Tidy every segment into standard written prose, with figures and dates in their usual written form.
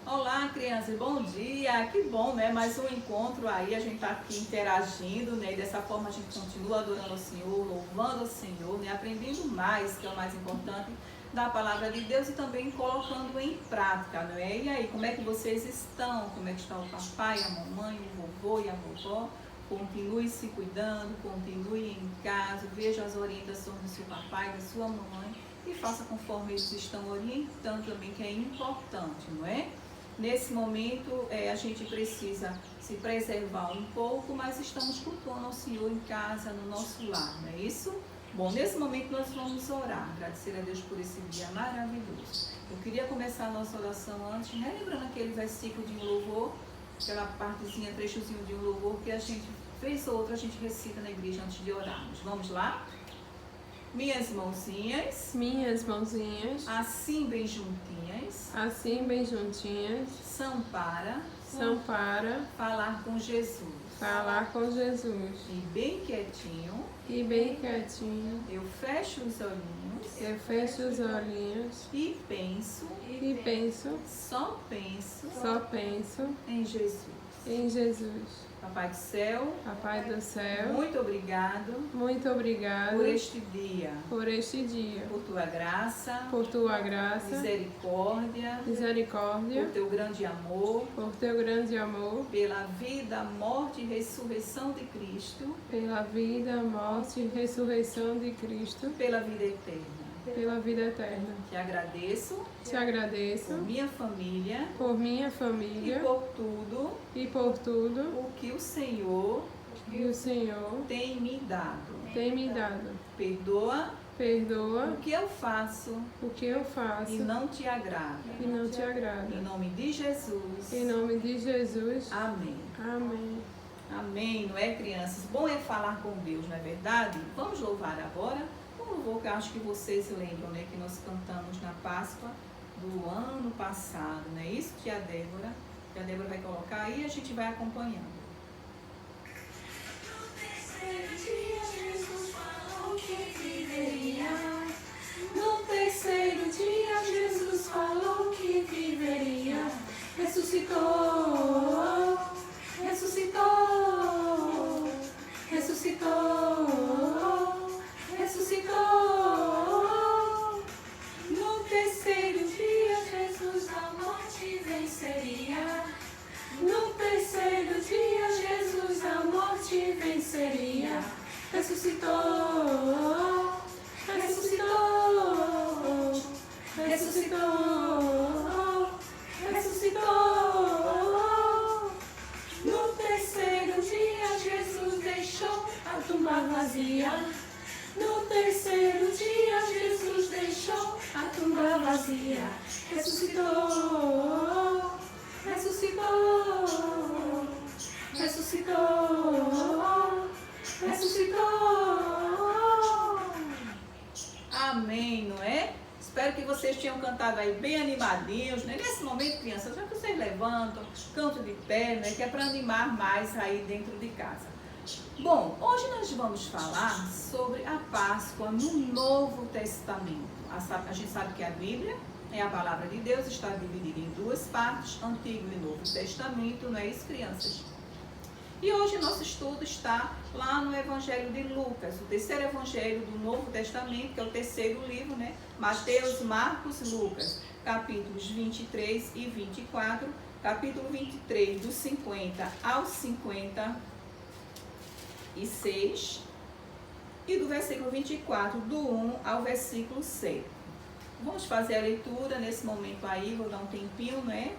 Olá, crianças, bom dia, que bom, né? Mais um encontro aí, a gente tá aqui interagindo, né? E dessa forma a gente continua adorando o Senhor, louvando o Senhor, né? Aprendendo mais, que é o mais importante, da palavra de Deus e também colocando em prática, não é? E aí, como é que vocês estão? Como é que está o papai, a mamãe, o vovô e a vovó? Continue se cuidando, continue em casa, veja as orientações do seu papai, da sua mamãe e faça conforme eles estão orientando também, que é importante, não é? Nesse momento, a gente precisa se preservar um pouco, mas estamos cultuando ao Senhor em casa, no nosso lar, não é isso? Bom, nesse momento nós vamos orar, agradecer a Deus por esse dia maravilhoso. Eu queria começar a nossa oração antes, né? Lembrando aquele versículo de um louvor, aquela partezinha, trechozinho de um louvor que a gente fez outra, a gente recita na igreja antes de orarmos. Vamos lá? Minhas mãozinhas, assim bem juntinhas, são para falar com Jesus. E bem quietinho, eu fecho os olhinhos e penso, só penso em Jesus. Papai do céu, muito obrigado por este dia, por tua graça, misericórdia, por teu grande amor, pela vida, morte e ressurreição de Cristo, pela vida eterna. Te agradeço por minha família e por tudo o que o Senhor tem me dado. Perdoa o que eu faço e não te agrada. Em nome de Jesus. Amém. Amém, não é, crianças? Bom é falar com Deus, não é verdade? Vamos louvar agora um louvor que eu acho que vocês lembram, né? Que nós cantamos na Páscoa do ano passado, não é isso? Que a Débora vai colocar aí e a gente vai acompanhando. No terceiro dia Jesus falou que viveria. Ressuscitou. No terceiro dia Jesus a morte venceria. No terceiro dia Jesus a morte venceria. Ressuscitou. No terceiro dia Jesus deixou a tumba vazia. No terceiro dia Jesus deixou a tumba vazia. Ressuscitou. Amém, não é? Espero que vocês tenham cantado aí bem animadinhos, né? Nesse momento, crianças, já que vocês levantam, cantam de pé, né? Que é para animar mais aí dentro de casa. Bom, hoje nós vamos falar sobre a Páscoa no Novo Testamento. A gente sabe que a Bíblia é a palavra de Deus, está dividida em duas partes, Antigo e Novo Testamento, não é isso, crianças? E hoje nosso estudo está lá no Evangelho de Lucas, o terceiro Evangelho do Novo Testamento, que é o terceiro livro, né? Mateus, Marcos, Lucas, capítulos 23 e 24, capítulo 23, do 50 ao 56, e do versículo 24, do 1 ao versículo 7. Vamos fazer a leitura nesse momento aí, vou dar um tempinho, né?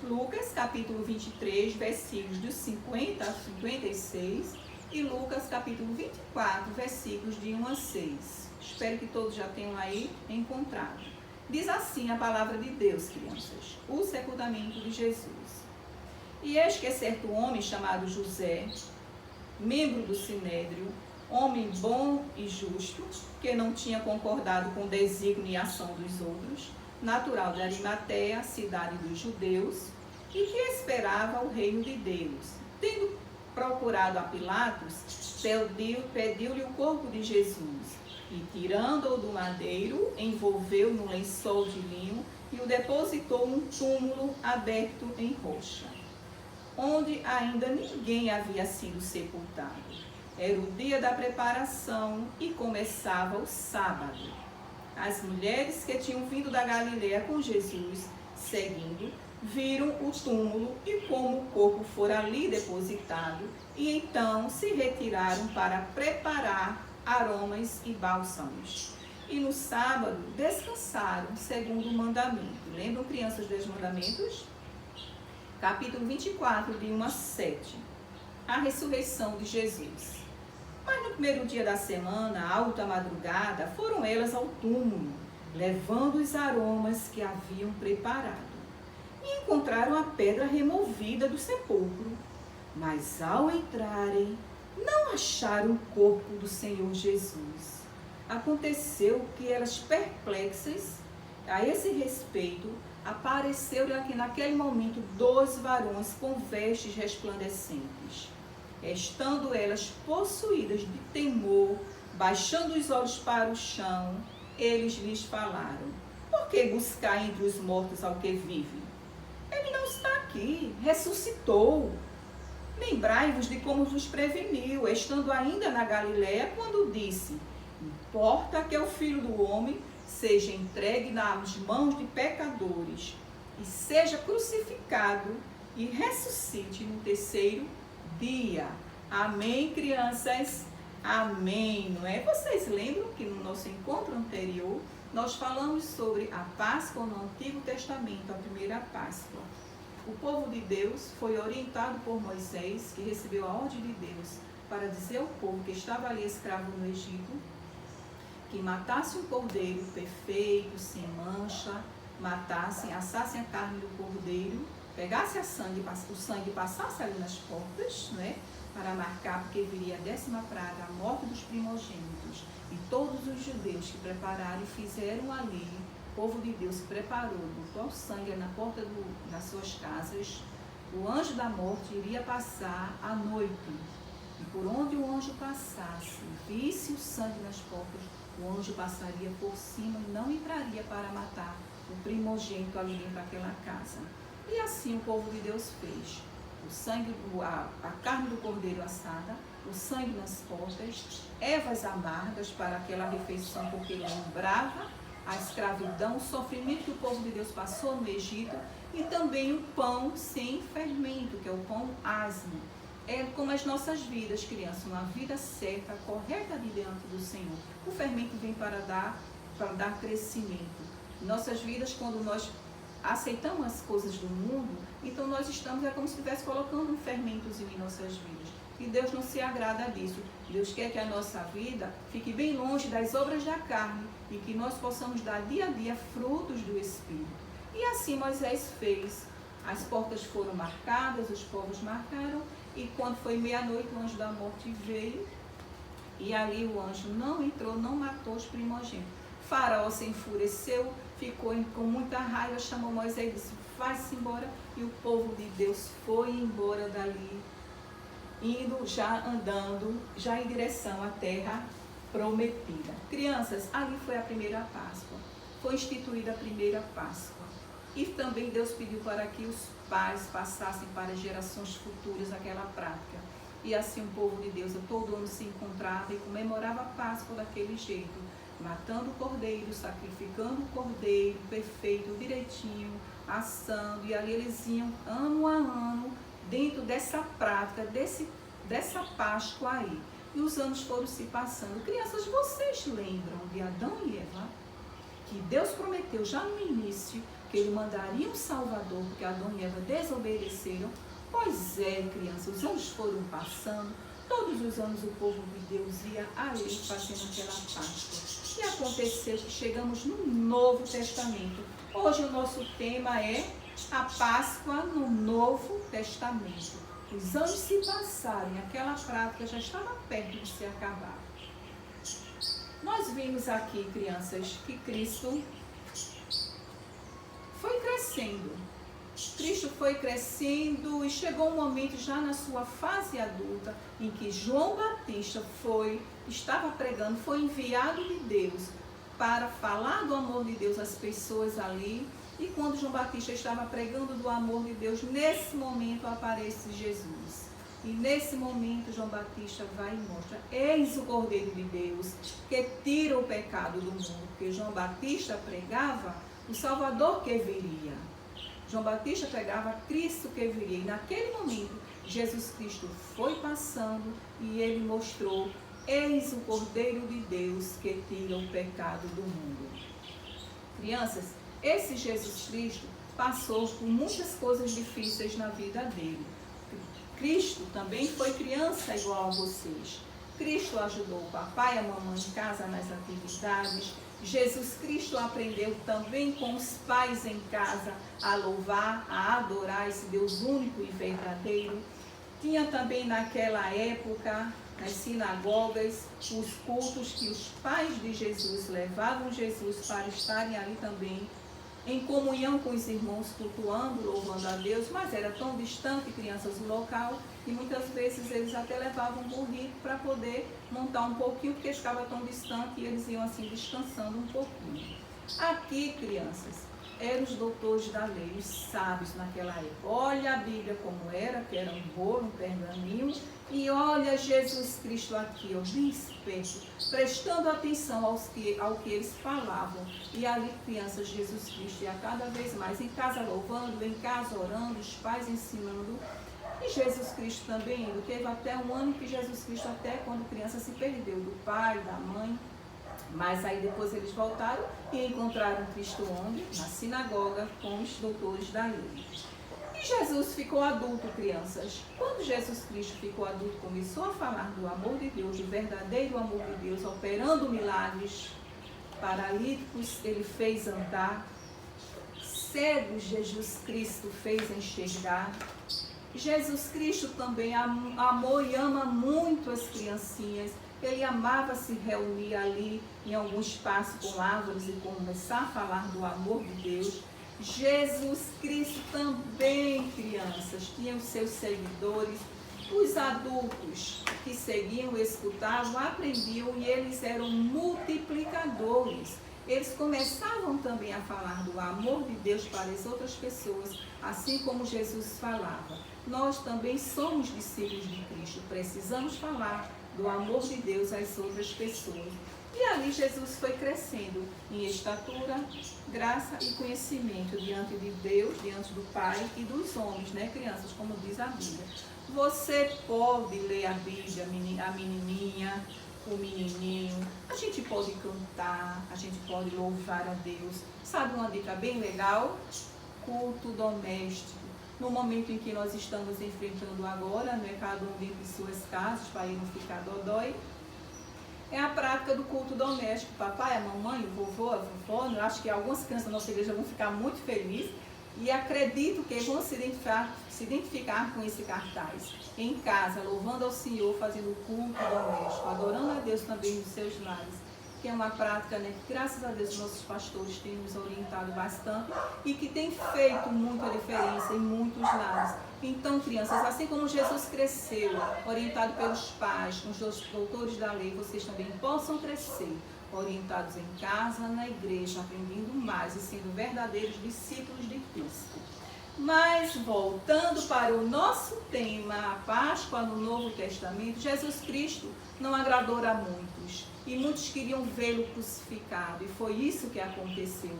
Lucas, capítulo 23, versículos dos 50 a 56 e Lucas, capítulo 24, versículos de 1 a 6. Espero que todos já tenham aí encontrado. Diz assim a palavra de Deus, crianças, o sepultamento de Jesus. E eis que certo homem chamado José, membro do Sinédrio, homem bom e justo, que não tinha concordado com o desígnio e ação dos outros, natural de Arimateia, cidade dos judeus, e que esperava o reino de Deus. Tendo procurado a Pilatos, pediu-lhe o corpo de Jesus, e tirando-o do madeiro, envolveu no lençol de linho e o depositou num túmulo aberto em rocha, onde ainda ninguém havia sido sepultado. Era o dia da preparação e começava o sábado. As mulheres que tinham vindo da Galileia com Jesus, seguindo, viram o túmulo e como o corpo fora ali depositado, e então se retiraram para preparar aromas e bálsamos. E no sábado descansaram, segundo o mandamento. Lembram, crianças, dos mandamentos? Capítulo 24, de 1 a 7. A ressurreição de Jesus. Mas no primeiro dia da semana, alta madrugada, foram elas ao túmulo, levando os aromas que haviam preparado. E encontraram a pedra removida do sepulcro. Mas ao entrarem, não acharam o corpo do Senhor Jesus. Aconteceu que elas perplexas a esse respeito, apareceram aqui naquele momento 2 varões com vestes resplandecentes. Estando elas possuídas de temor, baixando os olhos para o chão, eles lhes falaram: por que buscar entre os mortos ao que vive? Ele não está aqui, ressuscitou. Lembrai-vos de como vos preveniu, estando ainda na Galileia, quando disse: importa que o Filho do Homem seja entregue nas mãos de pecadores e seja crucificado e ressuscite no terceiro dia. Amém, crianças? Amém, não é? Vocês lembram que no nosso encontro anterior nós falamos sobre a Páscoa no Antigo Testamento, a primeira Páscoa. O povo de Deus foi orientado por Moisés, que recebeu a ordem de Deus para dizer ao povo que estava ali escravo no Egito, que matasse um cordeiro perfeito, sem mancha, matassem, assassem a carne do cordeiro, pegasse o sangue e passasse ali nas portas, né, para marcar, porque viria a 10ª praga, a morte dos primogênitos. E todos os judeus que prepararam e fizeram ali, o povo de Deus preparou, botou o sangue na porta das suas casas, o anjo da morte iria passar à noite. E por onde o anjo passasse, visse o sangue nas portas, o anjo passaria por cima e não entraria para matar o primogênito ali dentro daquela casa. E assim o povo de Deus fez. O sangue, a carne do cordeiro assada, o sangue nas portas, ervas amargas para aquela refeição, porque lembrava a escravidão, o sofrimento que o povo de Deus passou no Egito, e também o pão sem fermento, que é o pão asmo. É como as nossas vidas, crianças, uma vida certa, correta ali diante do Senhor. O fermento vem para dar crescimento. Nossas vidas, quando nós aceitamos as coisas do mundo, então nós estamos, é como se estivesse colocando um fermentozinho em nossas vidas. E Deus não se agrada disso. Deus quer que a nossa vida fique bem longe das obras da carne e que nós possamos dar dia a dia frutos do Espírito. E assim Moisés fez. As portas foram marcadas, os povos marcaram, e quando foi meia-noite o anjo da morte veio, e ali o anjo não entrou, não matou os primogênitos. Faraó se enfureceu, ficou com muita raiva, chamou Moisés e disse: vai-se embora. E o povo de Deus foi embora dali, indo, já andando, já em direção à terra prometida. Crianças, ali foi a primeira Páscoa. Foi instituída a primeira Páscoa. E também Deus pediu para que os pais passassem para gerações futuras aquela prática. E assim o povo de Deus todo ano se encontrava e comemorava a Páscoa daquele jeito, matando o cordeiro, sacrificando o cordeiro perfeito, direitinho, assando. E ali eles iam ano a ano dentro dessa prática, dessa Páscoa aí. E os anos foram se passando. Crianças, vocês lembram de Adão e Eva? Que Deus prometeu já no início que Ele mandaria um Salvador, porque Adão e Eva desobedeceram. Pois é, crianças, os anos foram passando. Todos os anos o povo de Deus ia ali fazendo aquela Páscoa. E aconteceu que chegamos no Novo Testamento. Hoje o nosso tema é a Páscoa no Novo Testamento. Os anos se passaram e aquela prática já estava perto de se acabar. Nós vimos aqui, crianças, que Cristo foi crescendo. Cristo foi crescendo e chegou um momento já na sua fase adulta em que João Batista estava pregando, foi enviado de Deus para falar do amor de Deus às pessoas ali E quando João Batista estava pregando do amor de Deus, nesse momento aparece Jesus. E nesse momento João Batista vai e mostra: eis o Cordeiro de Deus que tira o pecado do mundo. Porque João Batista pregava o Salvador que viria. João Batista pregava Cristo que viria. E naquele momento Jesus Cristo foi passando e ele mostrou: eis o Cordeiro de Deus que tira o pecado do mundo. Crianças, esse Jesus Cristo passou por muitas coisas difíceis na vida dele. Cristo também foi criança igual a vocês. Cristo ajudou o papai e a mamãe em casa nas atividades. Jesus Cristo aprendeu também com os pais em casa a louvar, a adorar esse Deus único e verdadeiro. Tinha também naquela época, nas sinagogas, os cultos que os pais de Jesus levavam Jesus para estarem ali também em comunhão com os irmãos, cultuando, louvando a Deus, mas era tão distante, crianças, do local, que muitas vezes eles até levavam um burrito para poder montar um pouquinho, porque ficava tão distante e eles iam assim descansando um pouquinho. Aqui, crianças, eram os doutores da lei, os sábios naquela época. Olha a Bíblia como era, que era um rolo, um pergaminho, e olha Jesus Cristo aqui, ó, bem esperto, prestando atenção ao que eles falavam. E ali, crianças, Jesus Cristo ia cada vez mais em casa louvando, em casa orando, os pais ensinando. E Jesus Cristo também indo. Teve até um ano que Jesus Cristo, até quando criança, se perdeu do pai, da mãe. Mas aí depois eles voltaram e encontraram Cristo onde? Na sinagoga, com os doutores da lei. E Jesus ficou adulto, crianças. Quando Jesus Cristo ficou adulto, começou a falar do amor de Deus, do verdadeiro amor de Deus, operando milagres. Paralíticos ele fez andar. Cegos Jesus Cristo fez enxergar. Jesus Cristo também amou e ama muito as criancinhas. Ele amava se reunir ali em algum espaço com árvores e começar a falar do amor de Deus. Jesus Cristo também, crianças, tinha os seus seguidores. Os adultos que seguiam, escutavam, aprendiam e eles eram multiplicadores. Eles começavam também a falar do amor de Deus para as outras pessoas, assim como Jesus falava. Nós também somos discípulos de Cristo, precisamos falar do amor de Deus às outras pessoas. E ali Jesus foi crescendo em estatura, graça e conhecimento diante de Deus, diante do Pai e dos homens, né, crianças, como diz a Bíblia. Você pode ler a Bíblia, a menininha, o menininho, a gente pode cantar, a gente pode louvar a Deus. Sabe uma dica bem legal? Culto doméstico. No momento em que nós estamos enfrentando agora, né, cada um dentro de suas casas, para não ficar dodói, é a prática do culto doméstico. Papai, a mamãe, o vovô, a vovó, eu acho que algumas crianças da nossa igreja vão ficar muito felizes e acredito que vão se identificar com esse cartaz. Em casa, louvando ao Senhor, fazendo culto doméstico, adorando a Deus também nos seus lares. Que é uma prática, né, que graças a Deus nossos pastores têm nos orientado bastante e que tem feito muita diferença em muitos lares. Então, crianças, assim como Jesus cresceu, orientado pelos pais, com os doutores da lei, vocês também possam crescer, orientados em casa, na igreja, aprendendo mais e sendo verdadeiros discípulos de Cristo. Mas, voltando para o nosso tema, a Páscoa no Novo Testamento, Jesus Cristo não agradou a muitos. E muitos queriam vê-lo crucificado. E foi isso que aconteceu.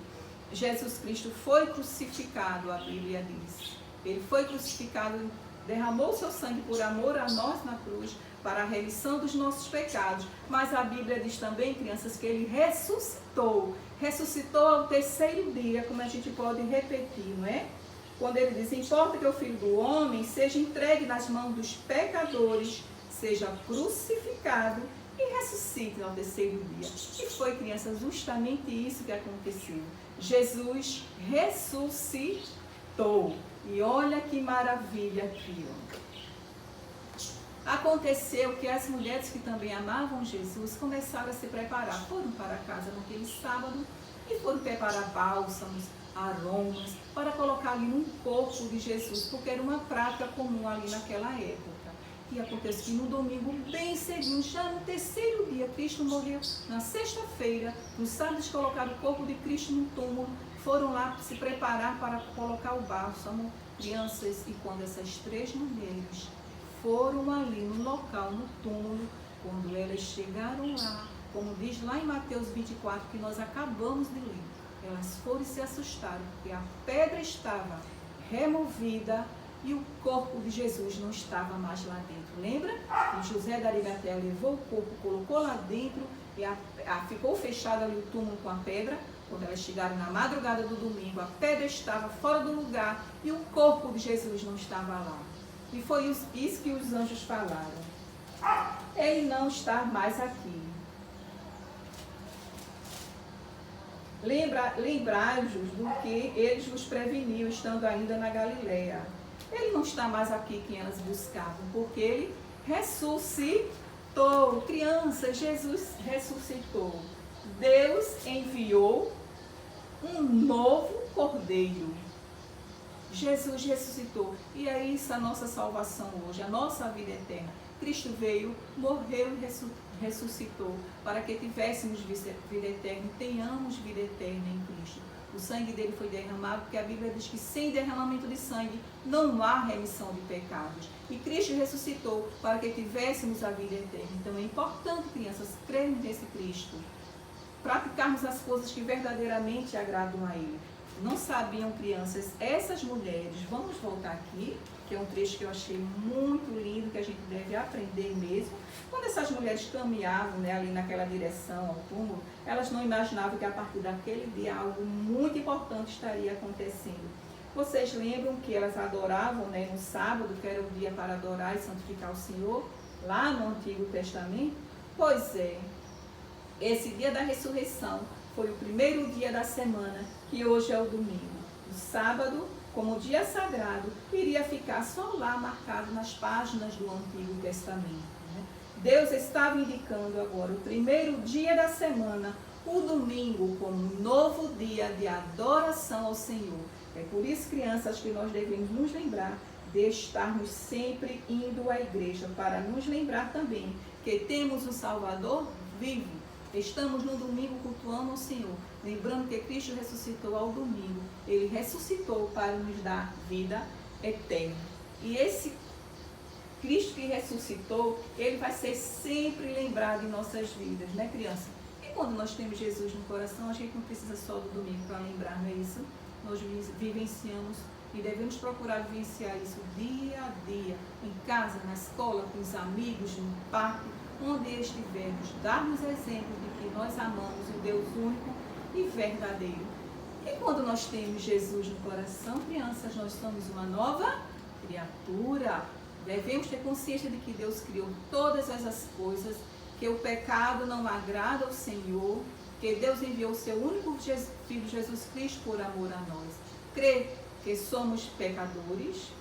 Jesus Cristo foi crucificado, a Bíblia diz. Ele foi crucificado, derramou seu sangue por amor a nós na cruz, para a remissão dos nossos pecados. Mas a Bíblia diz também, crianças, que ele ressuscitou. Ressuscitou ao terceiro dia, como a gente pode repetir, não é? Quando ele diz: importa que o Filho do Homem seja entregue nas mãos dos pecadores, seja crucificado e ressuscite ao terceiro dia. E foi, crianças, justamente isso que aconteceu. Jesus ressuscitou. E olha que maravilha aqui, ó. Aconteceu que as mulheres que também amavam Jesus começaram a se preparar. Foram para casa naquele sábado e foram preparar bálsamos, aromas, para colocar ali no corpo de Jesus, porque era uma prática comum ali naquela época. E acontece que no domingo, bem cedinho, já no terceiro dia, Cristo morreu. Na sexta-feira, no sábado, eles colocaram o corpo de Cristo no túmulo, foram lá se preparar para colocar o bálsamo, crianças, e quando essas 3 mulheres foram ali no local, no túmulo, quando elas chegaram lá, como diz lá em Mateus 24, que nós acabamos de ler, elas foram e se assustaram, porque a pedra estava removida e o corpo de Jesus não estava mais lá dentro. Lembra? E José da Arimateia levou o corpo, colocou lá dentro e ficou fechado ali o túmulo com a pedra. Quando elas chegaram na madrugada do domingo, a pedra estava fora do lugar e o corpo de Jesus não estava lá. E foi isso que os anjos falaram. Ele não está mais aqui. Lembrai-vos do que eles vos preveniu, estando ainda na Galileia. Ele não está mais aqui quem elas buscavam, porque ele ressuscitou. Crianças, Jesus ressuscitou. Deus enviou um novo cordeiro. Jesus ressuscitou. E é isso a nossa salvação hoje, a nossa vida eterna. Cristo veio, morreu e ressuscitou para que tivéssemos vida eterna e tenhamos vida eterna em Cristo. O sangue dele foi derramado, porque a Bíblia diz que sem derramamento de sangue não há remissão de pecados. E Cristo ressuscitou para que tivéssemos a vida eterna. Então é importante, crianças, crermos nesse Cristo, praticarmos as coisas que verdadeiramente agradam a Ele. Não sabiam, crianças, essas mulheres, vamos voltar aqui, que é um trecho que eu achei muito lindo, que a gente deve aprender mesmo. Quando essas mulheres caminhavam, né, ali naquela direção ao túmulo, elas não imaginavam que a partir daquele dia algo muito importante estaria acontecendo. Vocês lembram que elas adoravam, né, no sábado, que era o dia para adorar e santificar o Senhor, lá no Antigo Testamento? Pois é, esse dia da ressurreição foi o primeiro dia da semana, que hoje é o domingo. O sábado, como dia sagrado, iria ficar só lá marcado nas páginas do Antigo Testamento. Né? Deus estava indicando agora o primeiro dia da semana, o domingo, como um novo dia de adoração ao Senhor. É por isso, crianças, que nós devemos nos lembrar de estarmos sempre indo à igreja, para nos lembrar também que temos um Salvador vivo. Estamos no domingo cultuando ao Senhor, lembrando que Cristo ressuscitou ao domingo. Ele ressuscitou para nos dar vida eterna. E esse Cristo que ressuscitou, ele vai ser sempre lembrado em nossas vidas, né, criança? E quando nós temos Jesus no coração, a gente não precisa só do domingo para lembrar, não é isso? Nós vivenciamos e devemos procurar vivenciar isso dia a dia, em casa, na escola, com os amigos, no parque, onde estivermos, darmos exemplo de que nós amamos o Deus único e verdadeiro. E quando nós temos Jesus no coração, crianças, nós somos uma nova criatura. Devemos ter consciência de que Deus criou todas essas coisas, que o pecado não agrada ao Senhor, que Deus enviou o seu único Filho Jesus Cristo por amor a nós. Crer que somos pecadores,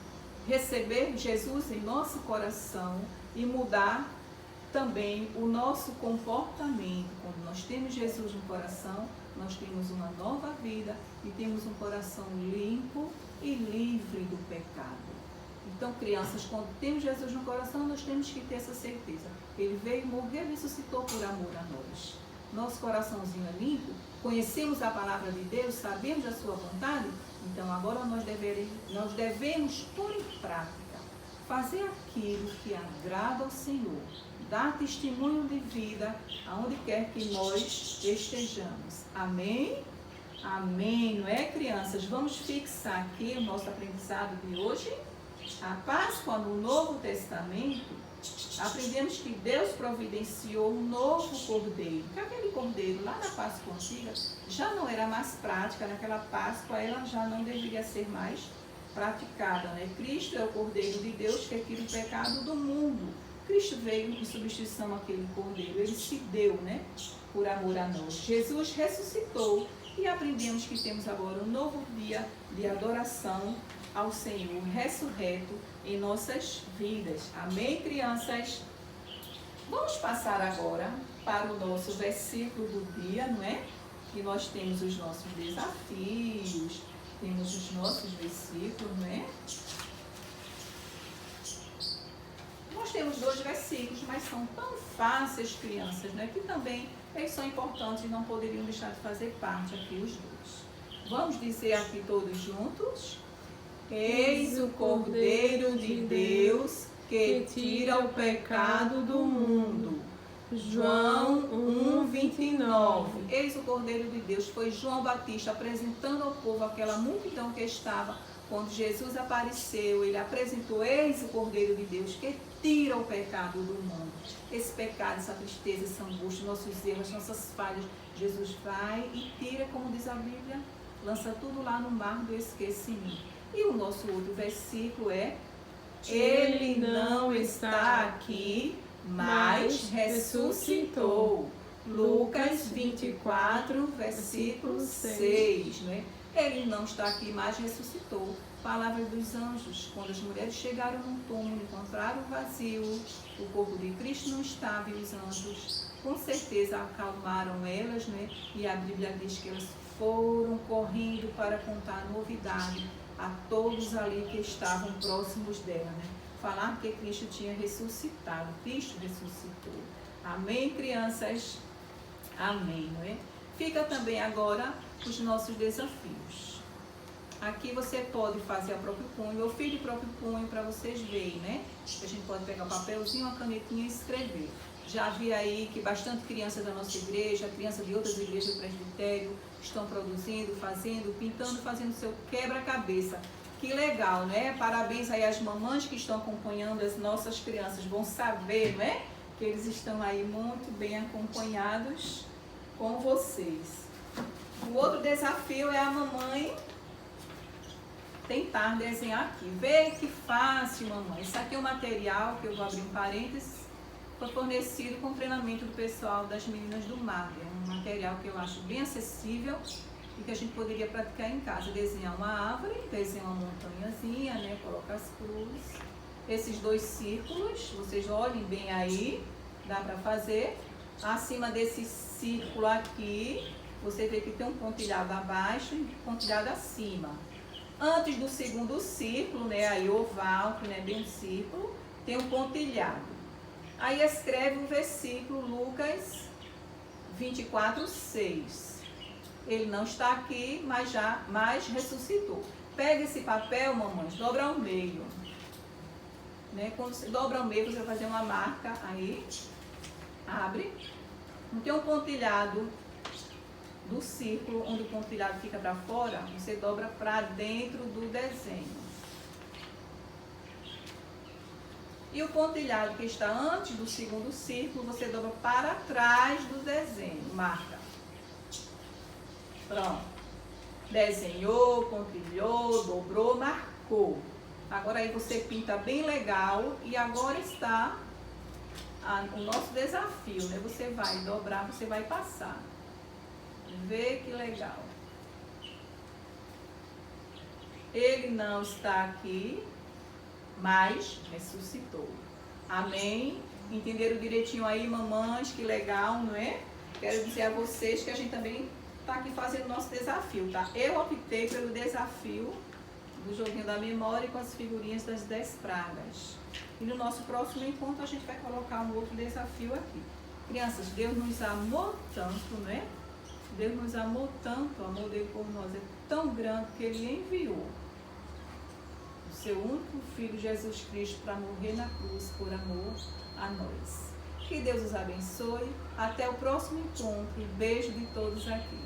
receber Jesus em nosso coração e mudar também o nosso comportamento. Quando nós temos Jesus no coração, nós temos uma nova vida e temos um coração limpo e livre do pecado. Então, crianças, quando temos Jesus no coração, nós temos que ter essa certeza. Ele veio, morreu e ressuscitou por amor a nós. Nosso coraçãozinho é limpo, conhecemos a palavra de Deus, sabemos a sua vontade, então agora nós devemos pôr em prática, fazer aquilo que agrada ao Senhor, dar testemunho de vida aonde quer que nós estejamos. Amém? Amém, não é, crianças? Vamos fixar aqui o nosso aprendizado de hoje. A Páscoa no Novo Testamento, aprendemos que Deus providenciou um novo cordeiro. Que aquele cordeiro lá na Páscoa antiga já não era mais prática, naquela Páscoa ela já não deveria ser mais praticada, né? Cristo é o cordeiro de Deus que tira o pecado do mundo. Cristo veio em substituição àquele cordeiro, ele se deu, né? Por amor a nós. Jesus ressuscitou e aprendemos que temos agora um novo dia de adoração ao Senhor ressurreto em nossas vidas. Amém, crianças? Vamos passar agora para o nosso versículo do dia, não é? Que nós temos os nossos desafios, temos os nossos versículos, não é? Nós temos 2 versículos, mas são tão fáceis, crianças, né? Que também eles são importantes e não poderiam deixar de fazer parte aqui os 2. Vamos dizer aqui todos juntos. Eis o Cordeiro de Deus que tira o pecado do mundo. João 1:29. Eis o Cordeiro de Deus. Foi João Batista apresentando ao povo aquela multidão que estava. Quando Jesus apareceu, ele apresentou: eis o Cordeiro de Deus que tira o pecado do mundo. Esse pecado, essa tristeza, essa angústia, nossos erros, nossas falhas, Jesus vai e tira, como diz a Bíblia, lança tudo lá no mar do esquecimento. E o nosso outro versículo é: ele não está aqui, mas ressuscitou. Lucas 24, versículo 6, não é? Ele não está aqui, mas ressuscitou. Palavra dos anjos: quando as mulheres chegaram no túmulo, encontraram vazio, o corpo de Cristo não estava, e os anjos com certeza acalmaram elas, né? E a Bíblia diz que elas foram correndo para contar a novidade a todos ali que estavam próximos dela, né? Falar que Cristo tinha ressuscitado. Cristo ressuscitou. Amém, crianças? Amém, não é? Fica também agora os nossos desafios. Aqui você pode fazer a próprio punho. Eu fiz de próprio punho para vocês verem, né? A gente pode pegar um papelzinho, uma canetinha e escrever. Já vi aí que bastante crianças da nossa igreja, crianças de outras igrejas do presbitério, estão produzindo, fazendo, pintando, fazendo seu quebra-cabeça. Que legal, né? Parabéns aí às mamães que estão acompanhando as nossas crianças. Vão saber, né? Que eles estão aí muito bem acompanhados com vocês. O outro desafio é a mamãe tentar desenhar aqui. Vê que fácil, mamãe. Isso aqui é um material que eu vou abrir um parênteses. Foi fornecido com treinamento do pessoal das meninas do MAB. É um material que eu acho bem acessível e que a gente poderia praticar em casa. Desenhar uma árvore, desenhar uma montanhazinha, né? Colocar as cruzes. Esses dois círculos, vocês olhem bem aí, dá para fazer. Acima desse círculo aqui, você vê que tem um pontilhado abaixo e um pontilhado acima. Antes do segundo círculo, né? Aí oval, que não é bem um círculo, tem um pontilhado. Aí escreve o versículo Lucas 24, 6. Ele não está aqui, mas ressuscitou. Pega esse papel, mamães, dobra ao meio. Né? Quando você dobra ao meio, você vai fazer uma marca aí. Abre. Não tem um pontilhado do círculo, onde o pontilhado fica para fora, você dobra para dentro do desenho. E o pontilhado que está antes do segundo círculo, você dobra para trás do desenho. Marca. Pronto. Desenhou, pontilhou, dobrou, marcou. Agora aí você pinta bem legal. E agora está o nosso desafio, né? Você vai dobrar, você vai passar. Vê que legal. Ele não está aqui, mas ressuscitou. Amém? Entenderam direitinho aí, mamães? Que legal, não é? Quero dizer a vocês que a gente também está aqui fazendo o nosso desafio, tá? Eu optei pelo desafio do joguinho da memória com as figurinhas das 10 pragas. E no nosso próximo encontro a gente vai colocar um outro desafio aqui. Crianças, Deus nos amou tanto, não é? Deus nos amou tanto, o amor dele por nós é tão grande que ele enviou o seu único Filho, Jesus Cristo, para morrer na cruz por amor a nós. Que Deus os abençoe. Até o próximo encontro. Beijo de todos aqui.